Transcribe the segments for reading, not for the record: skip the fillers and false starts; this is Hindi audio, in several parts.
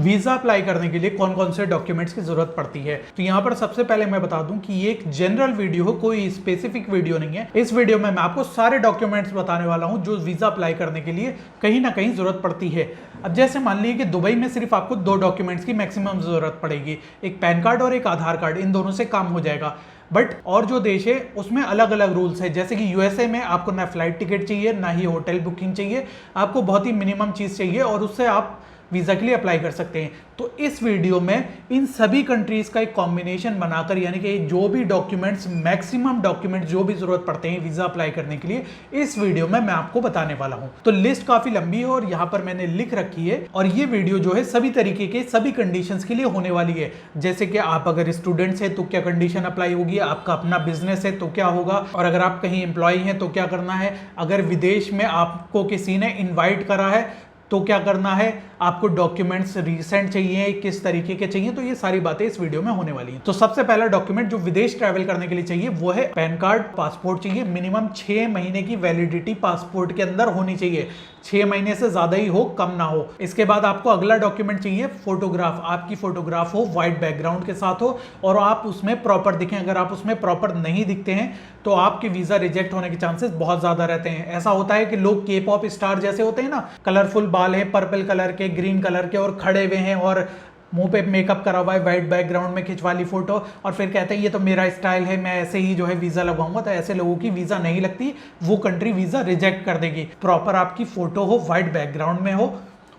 वीजा अप्लाई करने के लिए कौन कौन से डॉक्यूमेंट्स की जरूरत पड़ती है। तो यहाँ पर सबसे पहले मैं बता दूं कि ये एक जनरल वीडियो हो, कोई स्पेसिफिक वीडियो नहीं है। इस वीडियो में मैं आपको सारे डॉक्यूमेंट्स बताने वाला हूं जो वीजा अप्लाई करने के लिए कहीं ना कहीं जरूरत पड़ती है। अब जैसे मान लीजिए कि दुबई में सिर्फ आपको 2 डॉक्यूमेंट्स की मैक्सिमम जरूरत पड़ेगी, एक पैन कार्ड और एक आधार कार्ड, इन दोनों से काम हो जाएगा। बट और जो देश है उसमें अलग अलग रूल्स है। जैसे कि यूएसए में आपको ना फ्लाइट टिकट चाहिए, ना ही होटल बुकिंग चाहिए, आपको बहुत ही मिनिमम चीज चाहिए और उससे आप वीजा के लिए अप्लाई कर सकते हैं। तो इस वीडियो में इन सभी कंट्रीज का एक कॉम्बिनेशन बनाकर, यानी कि जो भी डॉक्यूमेंट्स, मैक्सिमम डॉक्यूमेंट्स जो भी जरूरत पड़ते हैं वीजा अप्लाई करने के लिए, इस वीडियो में मैं आपको बताने वाला हूं। तो लिस्ट काफी लंबी है और यहां पर मैंने लिख रखी है, और ये वीडियो जो है सभी तरीके के, सभी कंडीशंस के लिए होने वाली है। जैसे कि आप अगर स्टूडेंट्स है तो क्या कंडीशन अप्लाई होगी, आपका अपना बिजनेस है तो क्या होगा, और अगर आप कहीं एम्प्लॉय हैं तो क्या करना है, अगर विदेश में आपको किसी ने इन्वाइट करा है तो क्या करना है, आपको डॉक्यूमेंट्स रीसेंट चाहिए, किस तरीके के चाहिए, तो ये सारी बातें इस वीडियो में होने वाली हैं। तो सबसे पहला डॉक्यूमेंट जो विदेश ट्रैवल करने के लिए चाहिए वो है पैन कार्ड। पासपोर्ट चाहिए, मिनिमम 6 महीने की वैलिडिटी पासपोर्ट के अंदर होनी चाहिए, 6 महीने से ज्यादा ही हो, कम ना हो। इसके बाद आपको अगला डॉक्यूमेंट चाहिए फोटोग्राफ। आपकी फोटोग्राफ हो, व्हाइट बैकग्राउंड के साथ हो और आप उसमें प्रॉपर दिखें। अगर आप उसमें प्रॉपर नहीं दिखते हैं तो आपके वीजा रिजेक्ट होने के चांसेस बहुत ज्यादा रहते हैं। ऐसा होता है कि लोग के पॉप स्टार जैसे होते हैं ना, कलरफुल बाल है, पर्पल कलर के, ग्रीन कलर के, और खड़े हुए हैं और मुंह पे मेकअप करा हुआ है, व्हाइट बैकग्राउंड में खिंचवा ली फोटो, और फिर कहते हैं ये तो मेरा स्टाइल है, मैं ऐसे ही जो है वीजा लगवाऊंगा। तो ऐसे लोगों की वीजा नहीं लगती, वो कंट्री वीजा रिजेक्ट कर देगी। प्रॉपर आपकी फोटो हो, व्हाइट बैकग्राउंड में हो,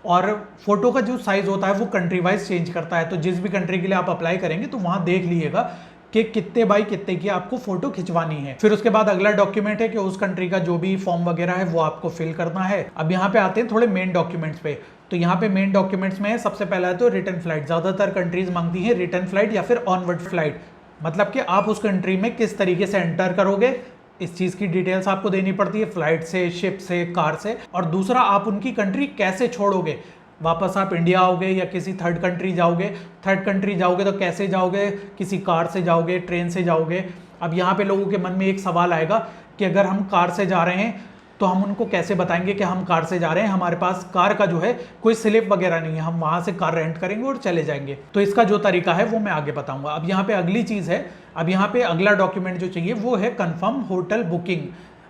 और फोटो का जो साइज होता है वो कंट्री वाइज चेंज करता है। तो जिस भी कंट्री के लिए आप अप्लाई करेंगे तो वहां देख लीजिएगा कि कितने बाई कितने की आपको फोटो खिंचवानी है। फिर उसके बाद अगला डॉक्यूमेंट है कि उस कंट्री का जो भी फॉर्म वगैरह है वो आपको फिल करना है। अब यहाँ पे आते हैं थोड़े मेन डॉक्यूमेंट्स पे। तो यहाँ पे मेन डॉक्यूमेंट्स में सबसे पहला है तो रिटर्न फ्लाइट। ज्यादातर कंट्रीज मांगती है रिटर्न फ्लाइट या फिर ऑनवर्ड फ्लाइट, मतलब कि आप उस कंट्री में किस तरीके से एंटर करोगे, इस चीज की डिटेल्स आपको देनी पड़ती है, फ्लाइट से, शिप से, कार से। और दूसरा, आप उनकी कंट्री कैसे छोड़ोगे, वापस आप इंडिया आओगे या किसी थर्ड कंट्री जाओगे। थर्ड कंट्री जाओगे तो कैसे जाओगे, किसी कार से जाओगे, ट्रेन से जाओगे। अब यहाँ पे लोगों के मन में एक सवाल आएगा कि अगर हम कार से जा रहे हैं तो हम उनको कैसे बताएंगे कि हम कार से जा रहे हैं, हमारे पास कार का जो है कोई स्लिप वगैरह नहीं है, हम वहां से कार रेंट करेंगे और चले जाएंगे। तो इसका जो तरीका है वो मैं आगे बताऊंगा। अब यहाँ पे अगली चीज है, अब यहाँ पे अगला डॉक्यूमेंट जो चाहिए वो है कंफर्म होटल बुकिंग।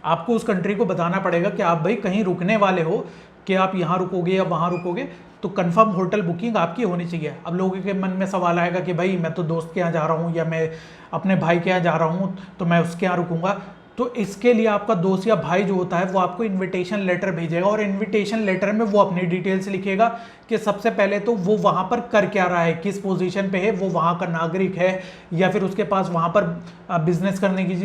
आपको उस कंट्री को बताना पड़ेगा कि आप भाई कहीं रुकने वाले हो, कि आप यहाँ रुकोगे या वहाँ रुकोगे, तो कंफर्म होटल बुकिंग आपकी होनी चाहिए। अब लोगों के मन में सवाल आएगा कि भाई मैं तो दोस्त के यहाँ जा रहा हूँ या मैं अपने भाई के यहाँ जा रहा हूँ तो मैं उसके यहाँ रुकूंगा। तो इसके लिए आपका दोस्त या भाई जो होता है वो आपको इनविटेशन लेटर भेजेगा, और इनविटेशन लेटर में वो अपनी डिटेल्स लिखेगा कि सबसे पहले तो वो वहाँ पर कर क्या रहा है, किस पोजीशन पे है, वो वहाँ का नागरिक है या फिर उसके पास वहाँ पर बिजनेस करने की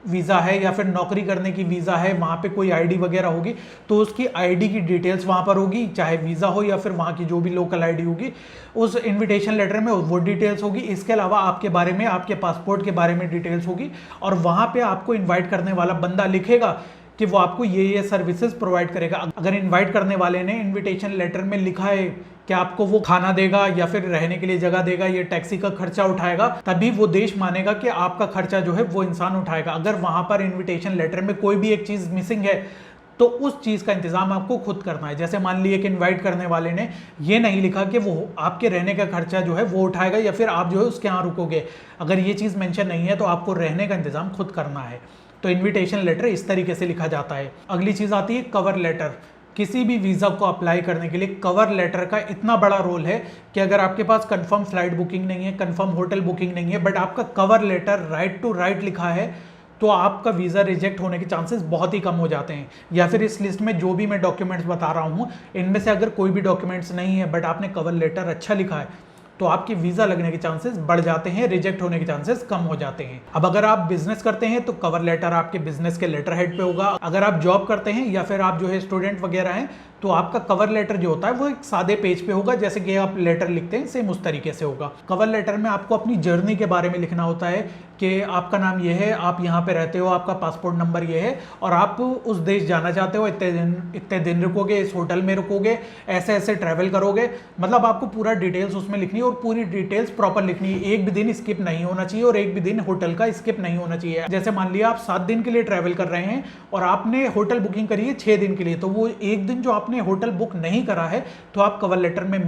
वीज़ा है या फिर नौकरी करने की वीज़ा है, वहाँ पे कोई आईडी वगैरह होगी तो उसकी आईडी की डिटेल्स वहाँ पर होगी, चाहे वीज़ा हो या फिर वहाँ की जो भी लोकल आईडी होगी, उस इन्विटेशन लेटर में वो डिटेल्स होगी। इसके अलावा आपके बारे में, आपके पासपोर्ट के बारे में डिटेल्स होगी, और वहाँ पर आपको इन्वाइट करने वाला बंदा लिखेगा कि वो आपको ये सर्विसेज प्रोवाइड करेगा। अगर इनवाइट करने वाले ने इनविटेशन लेटर में लिखा है कि आपको वो खाना देगा या फिर रहने के लिए जगह देगा, ये टैक्सी का खर्चा उठाएगा, तभी वो देश मानेगा कि आपका खर्चा जो है वो इंसान उठाएगा। अगर वहां पर इनविटेशन लेटर में कोई भी एक चीज मिसिंग है तो उस चीज का इंतजाम आपको खुद करना है। जैसे मान लीजिए कि इनवाइट करने वाले ने ये नहीं लिखा कि वो आपके रहने का खर्चा जो है वो उठाएगा या फिर आप जो है उसके यहाँ रुकोगे, अगर ये चीज मेंशन नहीं है तो आपको रहने का इंतजाम खुद करना है। तो इनविटेशन लेटर इस तरीके से लिखा जाता है। अगली चीज आती है कवर लेटर। किसी भी वीजा को अप्लाई करने के लिए कवर लेटर का इतना बड़ा रोल है कि अगर आपके पास कंफर्म फ्लाइट बुकिंग नहीं है, कंफर्म होटल बुकिंग नहीं है, बट आपका cover letter right to right लिखा है, तो आपका वीजा रिजेक्ट होने के चांसेस बहुत ही कम हो जाते हैं। या फिर इस लिस्ट में जो भी मैं डॉक्यूमेंट्स बता रहा हूँ इनमें से अगर कोई भी डॉक्यूमेंट्स नहीं है बट आपने कवर लेटर अच्छा लिखा है तो आपकी वीजा लगने के चांसेस बढ़ जाते हैं, रिजेक्ट होने के चांसेस कम हो जाते हैं। अब अगर आप बिजनेस करते हैं तो कवर लेटर आपके बिजनेस के लेटर हेड पे होगा। अगर आप जॉब करते हैं या फिर आप जो है स्टूडेंट वगैरह हैं तो आपका कवर लेटर जो होता है वो एक सादे पेज पे होगा, जैसे कि आप लेटर लिखते हैं सेम उस तरीके से होगा। कवर लेटर में आपको अपनी जर्नी के बारे में लिखना होता है कि आपका नाम ये है, आप यहाँ पे रहते हो, आपका पासपोर्ट नंबर ये है और आप उस देश जाना चाहते हो, इतने दिन रुकोगे, इस होटल में रुकोगे, ऐसे ऐसे ट्रैवल करोगे, मतलब आपको पूरा डिटेल्स उसमें लिखनी है और पूरी डिटेल्स प्रॉपर लिखनी है। एक भी दिन स्किप नहीं होना चाहिए और एक भी दिन होटल का स्किप नहीं होना चाहिए। जैसे मान लिया आप 7 दिन के लिए ट्रैवल कर रहे हैं और आपने होटल बुकिंग करी है 6 दिन के लिए, तो वो एक दिन जो आप आपने होटल बुक नहीं करा है तो आप कवर लेटर में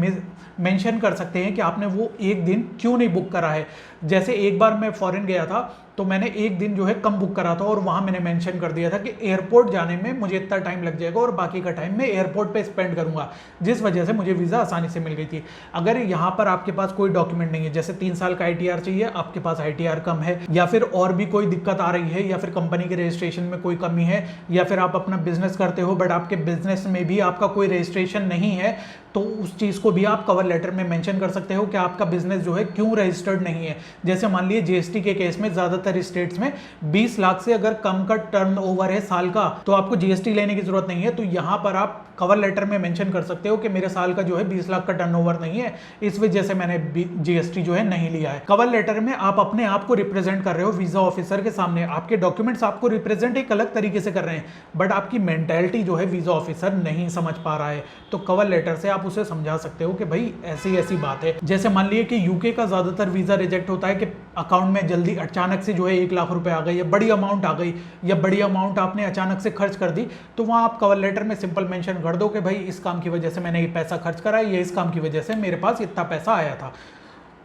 मेंशन कर सकते हैं कि आपने वो एक दिन क्यों नहीं बुक करा है। जैसे एक बार मैं फॉरेन गया था तो मैंने एक दिन जो है कम बुक करा था और वहां मैंने मेंशन कर दिया था कि एयरपोर्ट जाने में मुझे इतना टाइम लग जाएगा और बाकी का टाइम मैं एयरपोर्ट पे स्पेंड करूंगा, जिस वजह से मुझे वीज़ा आसानी से मिल गई थी। अगर यहाँ पर आपके पास कोई डॉक्यूमेंट नहीं है, जैसे 3 साल का ITR चाहिए, आपके पास ITR कम है, या फिर और भी कोई दिक्कत आ रही है, या फिर कंपनी के रजिस्ट्रेशन में कोई कमी है, या फिर आप अपना बिजनेस करते हो बट आपके बिजनेस में भी आपका कोई रजिस्ट्रेशन नहीं है, तो उस चीज़ को भी आप कवर लेटर में मेंशन कर सकते हो कि आपका बिजनेस जो है क्यों रजिस्टर्ड नहीं है। जैसे मान लीजिए GST के केस में ज़्यादातर स्टेट्स में 20 लाख से अगर कम का टर्नओवर है साल का तो आपको GST लेने की जरूरत नहीं है। तो यहाँ पर आप कवर लेटर में मेंशन कर सकते हो कि मेरे साल का जो है 20 लाख का टर्नओवर नहीं है, इस वजह से मैंने GST जो है नहीं लिया है। कवर लेटर में आप अपने आप को रिप्रेजेंट कर रहे हो वीजा ऑफिसर के सामने, आपके डॉक्यूमेंट्स आपको रिप्रेजेंट एक अलग तरीके से कर रहे हैं, बट आपकी मेंटालिटी जो है वीजा ऑफिसर नहीं समझ पा रहा है। तो कवर लेटर से आप उसे समझा सकते हो कि भाई ऐसी ऐसी बात है। जैसे मान लीजिए कि यूके का ज्यादातर वीजा रिजेक्ट होता है कि अकाउंट में जल्दी अचानक से जो है 1 लाख रुपए आ गई, या बड़ी अमाउंट आ गई, या बड़ी अमाउंट आपने अचानक से खर्च कर दी, तो वहां आप कवर लेटर में सिंपल मेंशन कर दो कि भाई इस काम की वजह से मैंने ये पैसा खर्च करा, या इस काम की वजह से मेरे पास इतना पैसा आया था।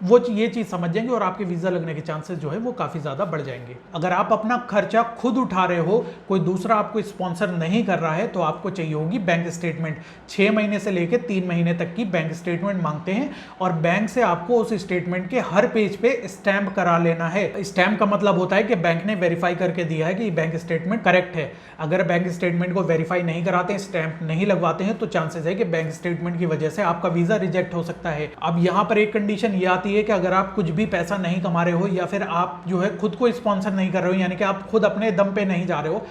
वो ये चीज़ समझ जाएंगे और आपके वीज़ा लगने के चांसेस जो है वो काफ़ी ज़्यादा बढ़ जाएंगे। अगर आप अपना खर्चा खुद उठा रहे हो, कोई दूसरा आपको स्पॉन्सर नहीं कर रहा है, तो आपको चाहिए होगी बैंक स्टेटमेंट। 6 महीने से लेकर 3 महीने तक की बैंक स्टेटमेंट मांगते हैं और बैंक से आपको उस स्टेटमेंट के हर पेज पे स्टैंप करा लेना है। स्टैंप का मतलब होता है कि बैंक ने वेरीफाई करके दिया है कि बैंक स्टेटमेंट करेक्ट है। अगर बैंक स्टेटमेंट को वेरीफाई नहीं कराते, स्टैंप नहीं लगवाते हैं, तो चांसेस है कि बैंक स्टेटमेंट की वजह से आपका वीज़ा रिजेक्ट हो सकता है। अब यहाँ पर एक कंडीशन ये आती है कि अगर आप कुछ भी पैसा नहीं कमा रहे हो, या फिर आप जो है खुद को स्पॉन्सर नहीं कर रहे हो, यानी कि आप खुद अपने दम पे नहीं जा रहे हो,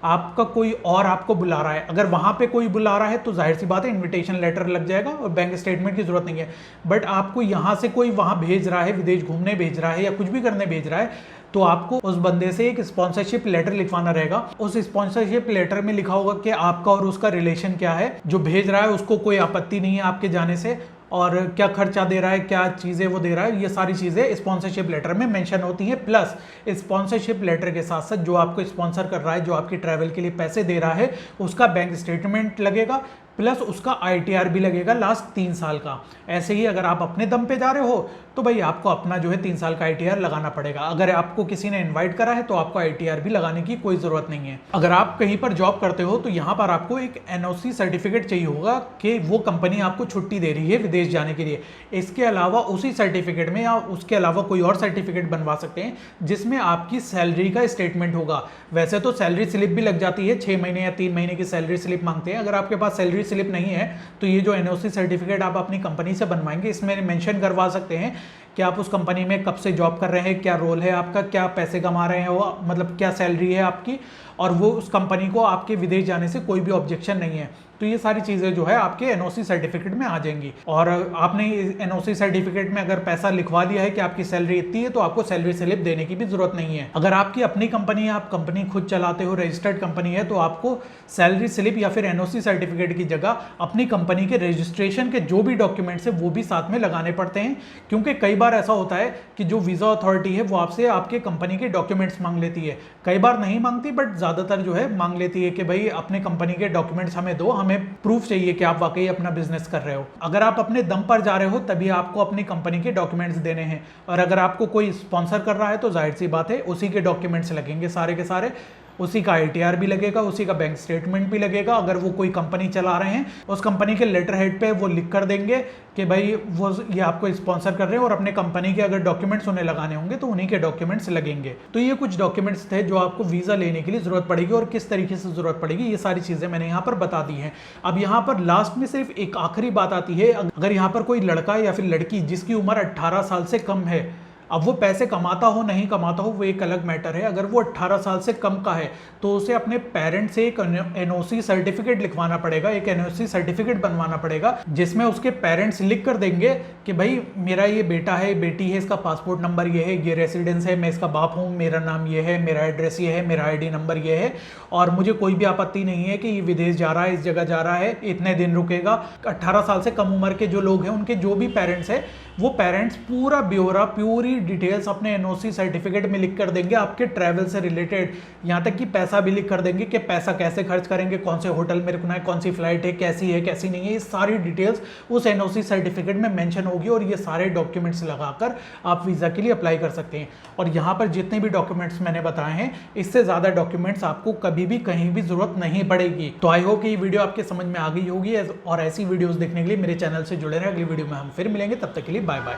आपका कोई और आपको बुला रहा है, अगर वहां पे कोई बुला रहा है तो जाहिर सी बात है इनविटेशन लेटर लग जाएगा और बैंक स्टेटमेंट की जरूरत नहीं है। बट आपको यहां से कोई वहां भेज रहा है, विदेश घूमने भेज रहा है या कुछ भी करने भेज रहा है, तो आपको उस बंदे से एक स्पॉन्सरशिप लेटर लिखवाना रहेगा। उस स्पॉन्सरशिप लेटर में लिखा होगा कि आपका और उसका रिलेशन क्या है, जो भेज रहा है उसको कोई आपत्ति नहीं है आपके जाने से, और क्या खर्चा दे रहा है, क्या चीज़ें वो दे रहा है, ये सारी चीज़ें स्पॉन्सरशिप लेटर में मेंशन होती हैं। प्लस स्पॉन्सरशिप लेटर के साथ साथ जो आपको स्पॉन्सर कर रहा है, जो आपकी ट्रैवल के लिए पैसे दे रहा है, उसका बैंक स्टेटमेंट लगेगा, प्लस उसका ITR भी लगेगा लास्ट 3 साल का। ऐसे ही अगर आप अपने दम पे जा रहे हो तो भाई आपको अपना जो है 3 साल का ITR लगाना पड़ेगा। अगर आपको किसी ने इनवाइट करा है तो आपको ITR भी लगाने की कोई ज़रूरत नहीं है। अगर आप कहीं पर जॉब करते हो तो यहाँ पर आपको एक NOC सर्टिफिकेट चाहिए होगा कि वो कंपनी आपको छुट्टी दे रही है विदेश जाने के लिए। इसके अलावा उसी सर्टिफिकेट में या उसके अलावा कोई और सर्टिफिकेट बनवा सकते हैं जिसमें आपकी सैलरी का स्टेटमेंट होगा। वैसे तो सैलरी स्लिप भी लग जाती है, 6 महीने या 3 महीने की सैलरी स्लिप मांगते हैं। अगर आपके पास सैलरी स्लिप नहीं है तो ये जो NOC सर्टिफिकेट आप अपनी कंपनी से बनवाएंगे, इसमें मेंशन करवा सकते हैं कि आप उस कंपनी में कब से जॉब कर रहे हैं, क्या रोल है आपका, क्या पैसे कमा रहे हैं वो, मतलब क्या सैलरी है आपकी, और वो उस कंपनी को आपके विदेश जाने से कोई भी ऑब्जेक्शन नहीं है। तो ये सारी चीज़ें जो है आपके NOC सर्टिफिकेट में आ जाएंगी। और आपने NOC सर्टिफिकेट में अगर पैसा लिखवा लिया है कि आपकी सैलरी इतनी है, तो आपको सैलरी स्लिप देने की भी जरूरत नहीं है। अगर आपकी अपनी कंपनी है, आप कंपनी खुद चलाते हो, रजिस्टर्ड कंपनी है, तो आपको सैलरी स्लिप या फिर NOC सर्टिफिकेट की जगह अपनी कंपनी के रजिस्ट्रेशन के जो भी डॉक्यूमेंट्स है वो भी साथ में लगाने पड़ते हैं। क्योंकि कई बार ऐसा होता है कि जो वीज़ा अथॉरिटी है वो आपसे आपके कंपनी के डॉक्यूमेंट्स मांग लेती है। कई बार नहीं मांगती, बट ज़्यादातर जो है मांग लेती है कि भाई अपने कंपनी के डॉक्यूमेंट्स हमें दो, हमें प्रूफ चाहिए कि आप वाकई अपना बिजनेस कर रहे हो। अगर आप अपने दम पर जा रहे हो तभी आपको अपनी कंपनी के डॉक्यूमेंट्स देने हैं, और अगर आपको कोई स्पॉन्सर कर रहा है तो जाहिर सी बात है उसी के डॉक्यूमेंट्स लगेंगे सारे के सारे, उसी का ITR भी लगेगा, उसी का बैंक स्टेटमेंट भी लगेगा। अगर वो कोई कंपनी चला रहे हैं, उस कंपनी के लेटर हेड पे वो लिख कर देंगे कि भाई वो ये आपको स्पॉन्सर कर रहे हैं, और अपने कंपनी के अगर डॉक्यूमेंट्स उन्हें लगाने होंगे तो उन्हीं के डॉक्यूमेंट्स लगेंगे। तो ये कुछ डॉक्यूमेंट्स थे जो आपको वीज़ा लेने के लिए ज़रूरत पड़ेगी, और किस तरीके से ज़रूरत पड़ेगी ये सारी चीज़ें मैंने यहाँ पर बता दी हैं। अब यहाँ पर लास्ट में सिर्फ एक आखिरी बात आती है। अगर यहाँ पर कोई लड़का या फिर लड़की जिसकी उम्र 18 साल से कम है, अब वो पैसे कमाता हो नहीं कमाता हो वो एक अलग मैटर है, अगर वो 18 साल से कम का है तो उसे अपने पेरेंट्स से एक NOC सर्टिफिकेट लिखवाना पड़ेगा, एक NOC सर्टिफिकेट बनवाना पड़ेगा, जिसमें उसके पेरेंट्स लिख कर देंगे कि भाई मेरा ये बेटा है, बेटी है, इसका पासपोर्ट नंबर ये है, ये रेसिडेंस है, मैं इसका बाप हूँ, मेरा नाम ये है, मेरा एड्रेस ये है, मेरा ID नंबर ये है, और मुझे कोई भी आपत्ति नहीं है कि ये विदेश जा रहा है, इस जगह जा रहा है, इतने दिन रुकेगा। 18 साल से कम उम्र के जो लोग हैं उनके जो भी पेरेंट्स है, वो पेरेंट्स पूरा ब्यौरा, पूरी सारी डिटेल्स अपने एनओसी सर्टिफिकेट में लिख कर देंगे, आपके ट्रैवल से रिलेटेड, यहाँ तक कि पैसा भी लिख कर देंगे कि पैसा कैसे खर्च करेंगे, कौन से होटल में रुकना है, कौन सी फ्लाइट है कैसी नहीं है, ये सारी डिटेल्स उस एनओसी सर्टिफिकेट में मेंशन होगी और ये सारे डॉक्यूमेंट्स लगाकर आप वीज़ा के लिए अप्लाई कर सकते हैं। और यहाँ पर जितने भी डॉक्यूमेंट्स मैंने बताए हैं, इससे ज़्यादा डॉक्यूमेंट्स आपको कभी भी कहीं भी जरूरत नहीं पड़ेगी। तो आई होप कि ये वीडियो आपके समझ में आ गई होगी और ऐसी वीडियोस देखने के लिए मेरे चैनल से जुड़े रहें। अगली वीडियो में हम फिर मिलेंगे, तब तक के लिए बाय बाय।